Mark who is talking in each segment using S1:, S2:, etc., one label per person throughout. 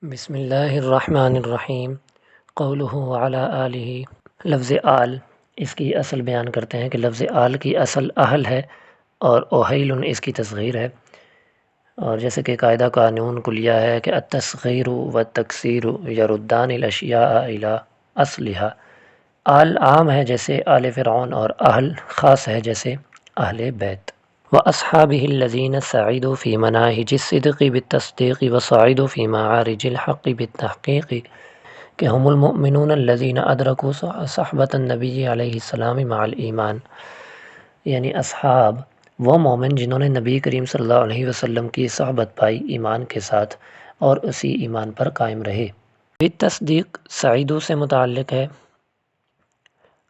S1: بسم اللہ الرحمن الرحیم قولہ وعلی آلہ۔ لفظ آل اس کی اصل بیان کرتے ہیں کہ لفظ آل کی اصل اہل ہے اور اوہیل اس کی تصغیر ہے، اور جیسے کہ قاعدہ قانون کلیہ ہے کہ التصغیر والتکسیر یردان الاشیاء الی اصلها۔ آل عام ہے جیسے آل فرعون، اور اہل خاص ہے جیسے اہل بیت۔ وَأَصْحَابِهِ الَّذِينَ سَعِدُوا فِي مَنَاهِجِ الصِّدْقِ بِالتَّصْدِيقِ وَصَعِدُوا فِي مَعَارِجِ الْحَقِّ بِالتَّحْقِيقِ کہ هم المؤمنون الذين ادركوا صحبة النبی علیہ السلام مع الایمان، یعنی اصحاب وہ مومن جنہوں نے نبی کریم صلی اللہ علیہ وسلم کی صحبت پائی ایمان کے ساتھ اور اسی ایمان پر قائم رہے۔ بالتصدیق سعیدو سے متعلق ہے،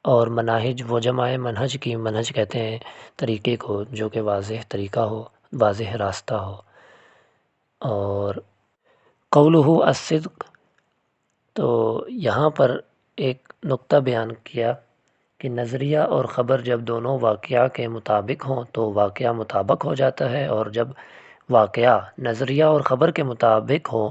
S1: اور مناہج وہ جمع منہج کی، منہج کہتے ہیں طریقے کو جو کہ واضح طریقہ ہو، واضح راستہ ہو۔ اور قولہ الصدق، تو یہاں پر ایک نقطہ بیان کیا کہ نظریہ اور خبر جب دونوں واقعہ کے مطابق ہوں تو واقعہ مطابق ہو جاتا ہے، اور جب واقعہ نظریہ اور خبر کے مطابق ہو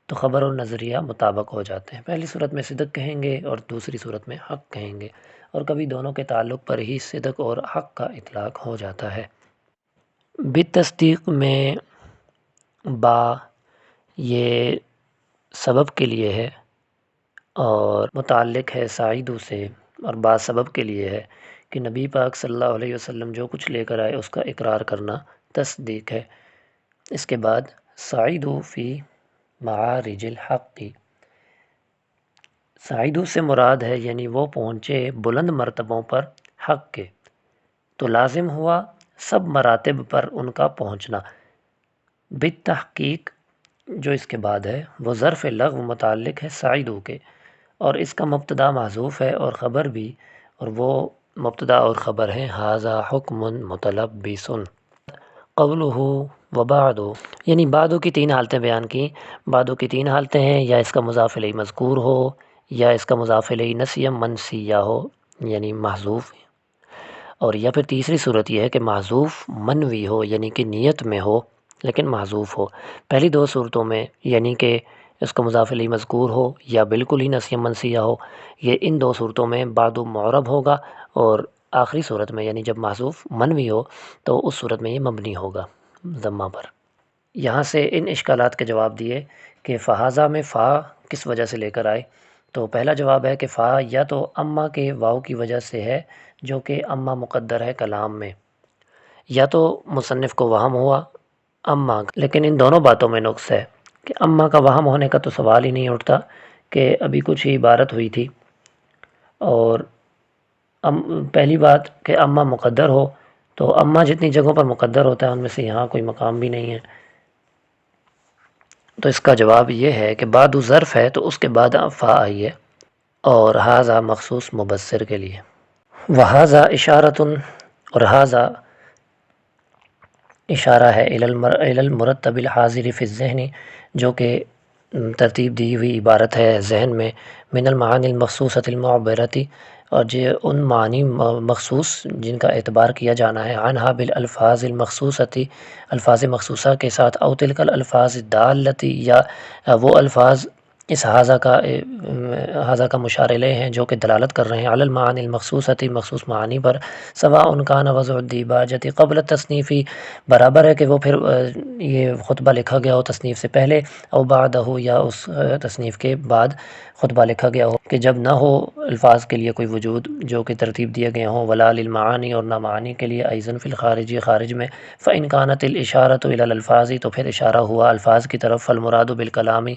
S1: تو خبر اور نظریہ مطابق ہو جاتے ہیں۔ پہلی صورت میں صدق کہیں گے اور دوسری صورت میں حق کہیں گے، اور کبھی دونوں کے تعلق پر ہی صدق اور حق کا اطلاق ہو جاتا ہے۔ بالتصدیق میں با یہ سبب کے لیے ہے اور متعلق ہے سعیدو سے، اور با سبب کے لیے ہے کہ نبی پاک صلی اللہ علیہ وسلم جو کچھ لے کر آئے اس کا اقرار کرنا تصدیق ہے۔ اس کے بعد سعیدو فی معارج الحق، سعیدو سے مراد ہے یعنی وہ پہنچے بلند مرتبوں پر حق کے، تو لازم ہوا سب مراتب پر ان کا پہنچنا۔ بالتحقیق جو اس کے بعد ہے وہ ظرف لغو متعلق ہے سعیدو کے، اور اس کا مبتدا محذوف ہے اور خبر بھی، اور وہ مبتدا اور خبر ہیں ھذا حکم متلبس۔ قولہ وبعد، یعنی بعدو کی تین حالتیں بیان کی۔ بعدو کی تین حالتیں ہیں، یا اس کا مضاف الیہ مذکور ہو، یا اس کا مضاف الیہ نسیا منسیہ ہو یعنی محذوف، اور یا پھر تیسری صورت یہ ہے کہ محذوف منوی ہو یعنی کہ نیت میں ہو لیکن محذوف ہو۔ پہلی دو صورتوں میں یعنی کہ اس کا مضاف الیہ مذکور ہو یا بالکل ہی نسیا منسیہ ہو، یہ ان دو صورتوں میں بعد معرب ہوگا، اور آخری صورت میں یعنی جب محذوف منوی ہو تو اس صورت میں یہ مبنی ہوگا ضمہ پر۔ یہاں سے ان اشکالات کے جواب دیے کہ فہذا میں فا کس وجہ سے لے کر آئے، تو پہلا جواب ہے کہ فا یا تو اما کے واو کی وجہ سے ہے جو کہ اما مقدر ہے کلام میں، یا تو مصنف کو وہم ہوا اما، لیکن ان دونوں باتوں میں نقص ہے کہ اما کا وہم ہونے کا تو سوال ہی نہیں اٹھتا کہ ابھی کچھ ہی عبارت ہوئی تھی، اور پہلی بات کہ اما مقدر ہو تو اما جتنی جگہوں پر مقدر ہوتا ہے ان میں سے یہاں کوئی مقام بھی نہیں ہے، تو اس کا جواب یہ ہے کہ بعد ظرف ہے تو اس کے بعد فا آئی ہے، اور ھذا مخصوص مبصر کے لیے۔ وھذا اشارۃ، اور ھذا اشارہ ہے الی المرتب الحاضر فی الذہن، جو کہ ترتیب دی ہوئی عبارت ہے ذہن میں، من المعانی المخصوصۃ المعبرۃ، اور جو ان معنی مخصوص جن کا اعتبار کیا جانا ہے، عنہا بالالفاظ المخصوصۃ، الفاظ مخصوصہ کے ساتھ، او تلک الالفاظ الدالۃ، یا وہ الفاظ اس ھذا کا مشار الیہ ہیں جو کہ دلالت کر رہے ہیں علی المعانی المخصوصۃ، مخصوص معانی پر، سواء کان وضع الدیباجۃ قبل التصنیف، برابر ہے کہ وہ پھر یہ خطبہ لکھا گیا ہو تصنیف سے پہلے، او بعدہ، یا اس تصنیف کے بعد خطبہ لکھا گیا ہو، کہ جب نہ ہو الفاظ کے لیے کوئی وجود جو کہ ترتیب دیے گئے ہوں، ولا للمعانی، اور نہ معانی کے لیے، ایضاً فی الخارج، خارج میں، فإن كانت الاشارۃ الی الالفاظ، تو پھر اشارہ ہوا الفاظ کی طرف، فالمراد بالکلام،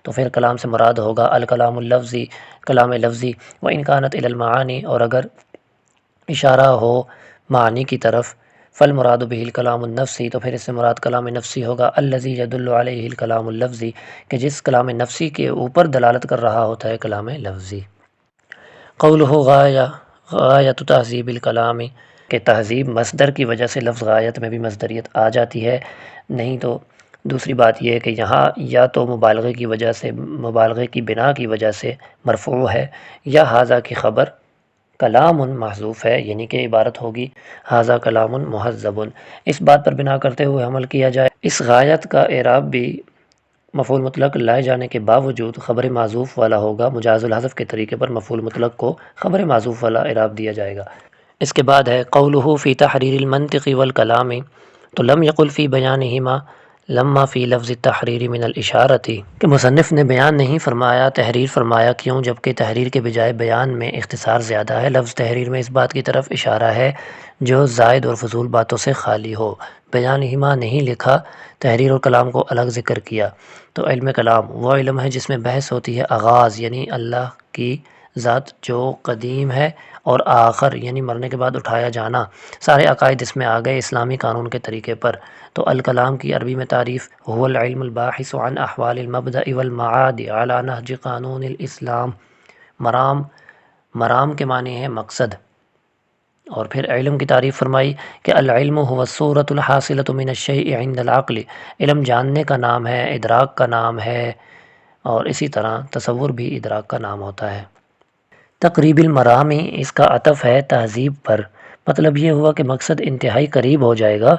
S1: تو پھر کلام سے مراد ہوگا الکلام اللفظی، کلام لفظی، وإن كانت الی المعانی، اور اگر اشارہ ہو معنی کی طرف، فالمراد به الکلام النفسی، تو پھر اس سے مراد کلام نفسی ہوگا، الذی یدل علیہ الکلام اللفظی، کہ جس کلام نفسی کے اوپر دلالت کر رہا ہوتا ہے کلام لفظی۔ قولہ غایۃ تہذیب الکلام، کہ تہذیب مصدر کی وجہ سے لفظ غایت میں بھی مصدریت آ جاتی ہے، نہیں تو دوسری بات یہ ہے کہ یہاں یا تو مبالغے کی وجہ سے، مبالغے کی بنا کی وجہ سے مرفوع ہے، یا ھذا کی خبر کلام محذوف ہے، یعنی کہ عبارت ہوگی ھذا کلام مہذب۔ اس بات پر بنا کرتے ہوئے عمل کیا جائے، اس غایت کا اعراب بھی مفعول مطلق لائے جانے کے باوجود خبر معذوف والا ہوگا، مجاز الحذف کے طریقے پر مفعول مطلق کو خبر معذوف والا اعراب دیا جائے گا۔ اس کے بعد ہے قولہ فی تحریر المنطق والکلام، تو لم یقل فی بیانہما لما فی لفظ التحریر من الاشارتی، کہ مصنف نے بیان نہیں فرمایا، تحریر فرمایا، کیوں؟ جبکہ تحریر کے بجائے بیان میں اختصار زیادہ ہے۔ لفظ تحریر میں اس بات کی طرف اشارہ ہے جو زائد اور فضول باتوں سے خالی ہو۔ بیانہما نہیں لکھا، تحریر اور کلام کو الگ ذکر کیا۔ تو علم کلام وہ علم ہے جس میں بحث ہوتی ہے آغاز یعنی اللہ کی ذات جو قدیم ہے، اور آخر یعنی مرنے کے بعد اٹھایا جانا، سارے عقائد اس میں آ گئے اسلامی قانون کے طریقے پر۔ تو الکلام کی عربی میں تعریف هو العلم الباحث عن احوال المبدأ والمعاد على نهج قانون الاسلام۔ مرام کے معنی ہے مقصد۔ اور پھر علم کی تعریف فرمائی کہ العلم هو الصورة الحاصلة من الشيء عند العقل، علم جاننے کا نام ہے، ادراک کا نام ہے، اور اسی طرح تصور بھی ادراک کا نام ہوتا ہے۔ تقریب المرامی اس کا عطف ہے تہذیب پر، مطلب یہ ہوا کہ مقصد انتہائی قریب ہو جائے گا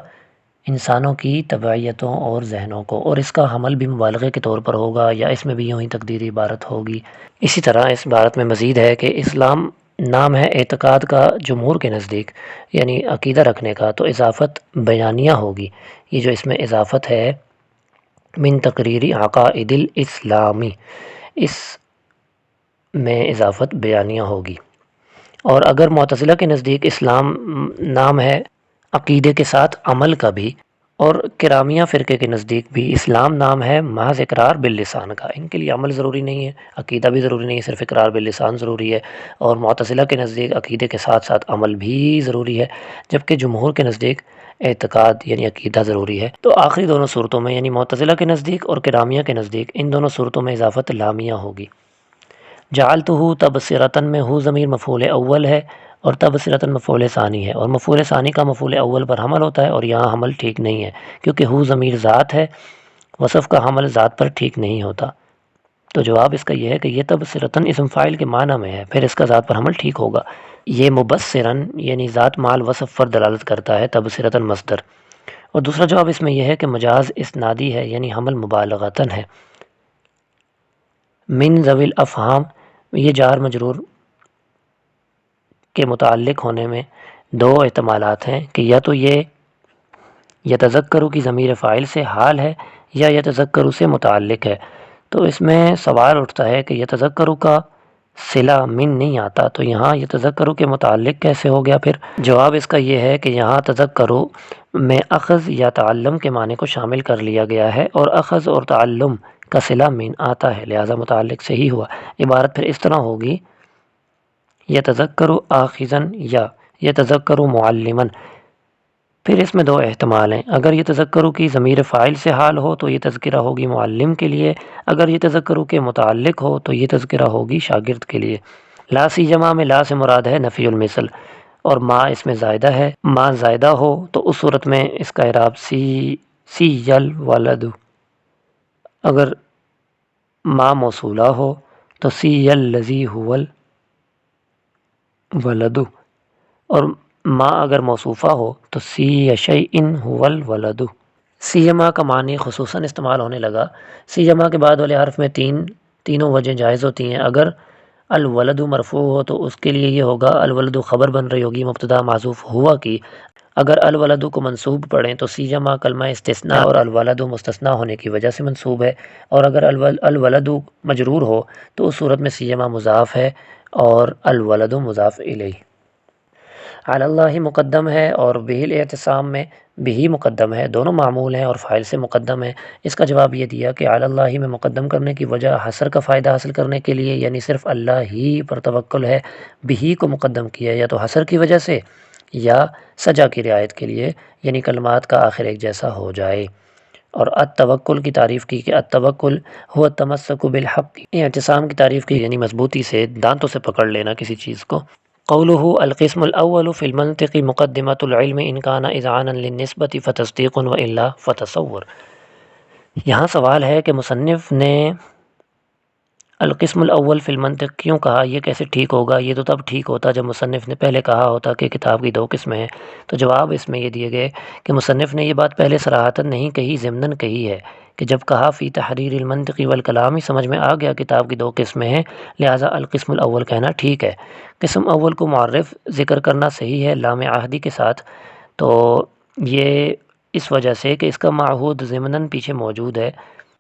S1: انسانوں کی طبعیتوں اور ذہنوں کو، اور اس کا حمل بھی مبالغے کے طور پر ہوگا، یا اس میں بھی یوں ہی تقدیری عبارت ہوگی۔ اسی طرح اس عبارت میں مزید ہے کہ اسلام نام ہے اعتقاد کا جمہور کے نزدیک، یعنی عقیدہ رکھنے کا، تو اضافت بیانیہ ہوگی۔ یہ جو اس میں اضافت ہے من تقریری عقائد الاسلامی، اس میں اضافت بیانیہ ہوگی۔ اور اگر معتزلہ کے نزدیک اسلام نام ہے عقیدے کے ساتھ عمل کا بھی، اور کرامیہ فرقے کے نزدیک بھی اسلام نام ہے محض اقرار باللسان کا، ان کے لیے عمل ضروری نہیں ہے، عقیدہ بھی ضروری نہیں ہے، صرف اقرار باللسان ضروری ہے۔ اور معتزلہ کے نزدیک عقیدے کے ساتھ ساتھ عمل بھی ضروری ہے، جبکہ جمہور کے نزدیک اعتقاد یعنی عقیدہ ضروری ہے۔ تو آخری دونوں صورتوں میں یعنی معتزلہ کے نزدیک اور کرامیہ کے نزدیک ان دونوں صورتوں میں اضافت لامیہ ہوگی۔ جعلتہ تبصرۃ میں ہو ضمیر مفعول اول ہے، اور تبصرۃ مفعول ثانی ہے، اور مفعول ثانی کا مفعول اول پر حمل ہوتا ہے، اور یہاں حمل ٹھیک نہیں ہے کیونکہ ہو ضمیر ذات ہے، وصف کا حمل ذات پر ٹھیک نہیں ہوتا۔ تو جواب اس کا یہ ہے کہ یہ تبصرۃ اسم فاعل کے معنی میں ہے، پھر اس کا ذات پر حمل ٹھیک ہوگا۔ یہ مبصراً یعنی ذات مال وصف پر دلالت کرتا ہے، تبصرۃ مصدر۔ اور دوسرا جواب اس میں یہ ہے کہ مجاز اسنادی ہے، یعنی حمل مبالغتاً ہے۔ من ذوی الافہام، یہ جار مجرور کے متعلق ہونے میں دو احتمالات ہیں کہ یا تو یہ یتذکروا کی ضمیر فاعل سے حال ہے، یا یتذکروا سے متعلق ہے۔ تو اس میں سوال اٹھتا ہے کہ یتذکروا کا صلہ من نہیں آتا، تو یہاں یتذکروا کے متعلق کیسے ہو گیا؟ پھر جواب اس کا یہ ہے کہ یہاں تذکروا میں اخذ یا تعلم کے معنی کو شامل کر لیا گیا ہے، اور اخذ اور تعلم کا صلہ من آتا ہے، لہذا متعلق سے ہی ہوا۔ عبارت پھر اس طرح ہوگی یتذکروا آخذاً یا یتذکروا معلماً۔ پھر اس میں دو احتمال ہیں، اگر یہ تذکروا کی ضمیر فاعل سے حال ہو تو یہ تذکرہ ہوگی معلم کے لیے، اگر یہ تذکروا کے متعلق ہو تو یہ تذکرہ ہوگی شاگرد کے لیے۔ لا سیما میں لا سے مراد ہے نفی المثل، اور ما اس میں زائدہ ہے، ما زائدہ ہو تو اس صورت میں اس کا اعراب سی یل ولد، اگر ما موصولہ ہو تو سی یل لذی ہول ولد، اور ما اگر موصوفہ ہو تو سی شیئن هو الولد۔ سیما کا معنی خصوصاً استعمال ہونے لگا۔ سیما کے بعد والے حرف میں تینوں وجہ جائز ہوتی ہیں۔ اگر الولد مرفوع ہو تو اس کے لیے یہ ہوگا الولد خبر بن رہی ہوگی مبتدا معذوف ہوا کی۔ اگر الولد کو منصوب پڑھیں تو سیما کلمہ استثناء اور الولد مستثنیٰ ہونے کی وجہ سے منصوب ہے، اور اگر الولد مجرور ہو تو اس صورت میں سیما مضاف ہے اور الولد مضاف الیہ۔ علی اللہ مقدم ہے، اور بہ الاعتصام میں بہ مقدم ہے، دونوں معمول ہیں اور فاعل سے مقدم ہے۔ اس کا جواب یہ دیا کہ علی اللہ میں مقدم کرنے کی وجہ حصر کا فائدہ حاصل کرنے کے لیے، یعنی صرف اللہ ہی پر توکل ہے، بہ کو مقدم کیا یا تو حصر کی وجہ سے یا سجا کی رعایت کے لیے، یعنی کلمات کا آخر ایک جیسا ہو جائے۔ اور التوکل کی تعریف کی کہ التوکل هو التمسک بالحق، اعتصام کی تعریف کی یعنی مضبوطی سے دانتوں سے پکڑ لینا کسی چیز کو۔ قولہ القسم الاول فی المنطق مقدمۃ العلم ان کان اذعانا للنسبۃ فتصدیق والا فتصور۔ یہاں سوال ہے کہ مصنف نے القسم الاول فی المنطق کیوں کہا؟ یہ کیسے ٹھیک ہوگا؟ یہ تو تب ٹھیک ہوتا جب مصنف نے پہلے کہا ہوتا کہ کتاب کی دو قسمیں ہیں۔ تو جواب اس میں یہ دیے گئے کہ مصنف نے یہ بات پہلے صراحتاً نہیں کہی، ضمناً کہی ہے کہ جب کہا فی تحریر المنطق والکلام ہی سمجھ میں آ گیا کتاب کی دو قسمیں ہیں، لہٰذا القسم الاول کہنا ٹھیک ہے۔ قسم اول کو معرف ذکر کرنا صحیح ہے لام عہدی کے ساتھ، تو یہ اس وجہ سے کہ اس کا معہود ضمناً پیچھے موجود ہے،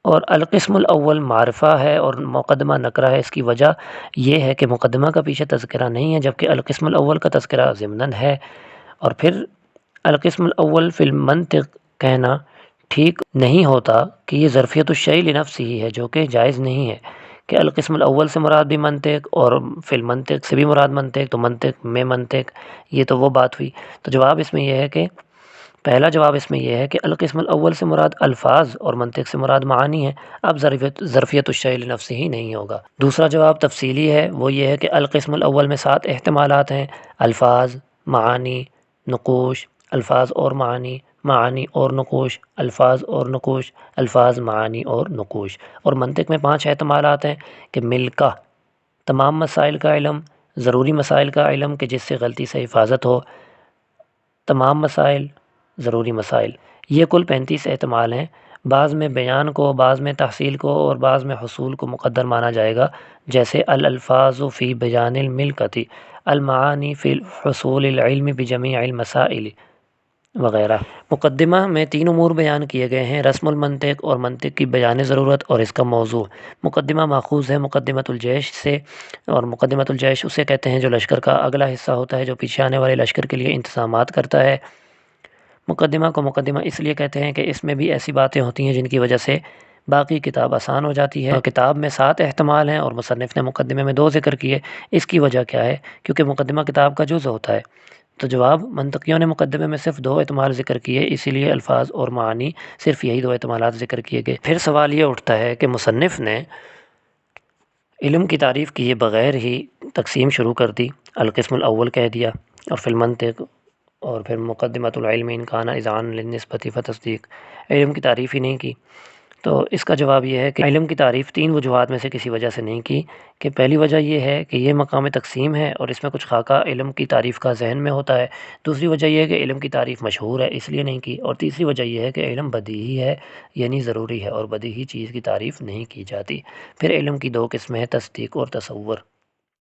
S1: اور القسم الاول معرفہ ہے اور مقدمہ نکرہ ہے۔ اس کی وجہ یہ ہے کہ مقدمہ کا پیچھے تذکرہ نہیں ہے، جبکہ القسم الاول کا تذکرہ ضمناً ہے۔ اور پھر القسم الاول فی المنطق کہنا ٹھیک نہیں ہوتا کہ یہ ظرفیت الشیء لنفسہ ہی ہے، جو کہ جائز نہیں ہے کہ القسم الاول سے مراد بھی منطق اور فی المنطق سے بھی مراد منطق، تو منطق میں منطق، یہ تو وہ بات ہوئی۔ تو جواب اس میں یہ ہے کہ پہلا جواب اس میں یہ ہے کہ القسم الاول سے مراد الفاظ اور منطق سے مراد معانی ہے، اب ظرفیت الشیء لنفسہ ہی نہیں ہوگا۔ دوسرا جواب تفصیلی ہے، وہ یہ ہے کہ القسم الاول میں 7 احتمالات ہیں: الفاظ، معانی، نقوش، الفاظ اور معانی، معانی اور نقوش، الفاظ اور نقوش، الفاظ، معانی اور نقوش۔ اور منطق میں 5 احتمالات ہیں کہ ملکہ، تمام مسائل کا علم، ضروری مسائل کا علم کہ جس سے غلطی سے حفاظت ہو، تمام مسائل، ضروری مسائل۔ یہ کل 35 احتمال ہیں۔ بعض میں بیان کو، بعض میں تحصیل کو اور بعض میں حصول کو مقدر مانا جائے گا، جیسے الالفاظ فی بیان الملکتی، المعانی فی حصول العلم بجمیع المسائل وغیرہ۔ مقدمہ میں 3 امور بیان کیے گئے ہیں: رسم المنطق اور منطق کی بیان ضرورت اور اس کا موضوع۔ مقدمہ ماخوذ ہے مقدمۃ الجیش سے، اور مقدمۃ الجیش اسے کہتے ہیں جو لشکر کا اگلا حصہ ہوتا ہے، جو پیچھے آنے والے لشکر کے لیے انتظامات کرتا ہے۔ مقدمہ کو مقدمہ اس لیے کہتے ہیں کہ اس میں بھی ایسی باتیں ہوتی ہیں جن کی وجہ سے باقی کتاب آسان ہو جاتی ہے۔ کتاب میں 7 احتمال ہیں اور مصنف نے مقدمے میں 2 ذکر کیے۔ اس کی وجہ کیا ہے؟ کیونکہ مقدمہ کتاب کا جزء ہوتا ہے۔ تو جواب، منطقیوں نے مقدمے میں صرف 2 احتمال ذکر کیے، اسی لیے الفاظ اور معانی صرف یہی 2 احتمالات ذکر کیے گئے۔ پھر سوال یہ اٹھتا ہے کہ مصنف نے علم کی تعریف کیے بغیر ہی تقسیم شروع کر دی، القسم الاول کہہ دیا، اور فی المنطق، اور پھر مقدمۃ العلم ان کان اذعان للنسبۃ فتصدیق، علم کی تعریف ہی نہیں کی۔ تو اس کا جواب یہ ہے کہ علم کی تعریف 3 وجوہات میں سے کسی وجہ سے نہیں کی، کہ پہلی وجہ یہ ہے کہ یہ مقام تقسیم ہے اور اس میں کچھ خاکہ علم کی تعریف کا ذہن میں ہوتا ہے۔ دوسری وجہ یہ ہے کہ علم کی تعریف مشہور ہے اس لیے نہیں کی، اور تیسری وجہ یہ ہے کہ علم بدیہی ہے، یعنی ضروری ہے، اور بدیہی چیز کی تعریف نہیں کی جاتی۔ پھر علم کی 2 قسمیں ہیں: تصدیق اور تصور۔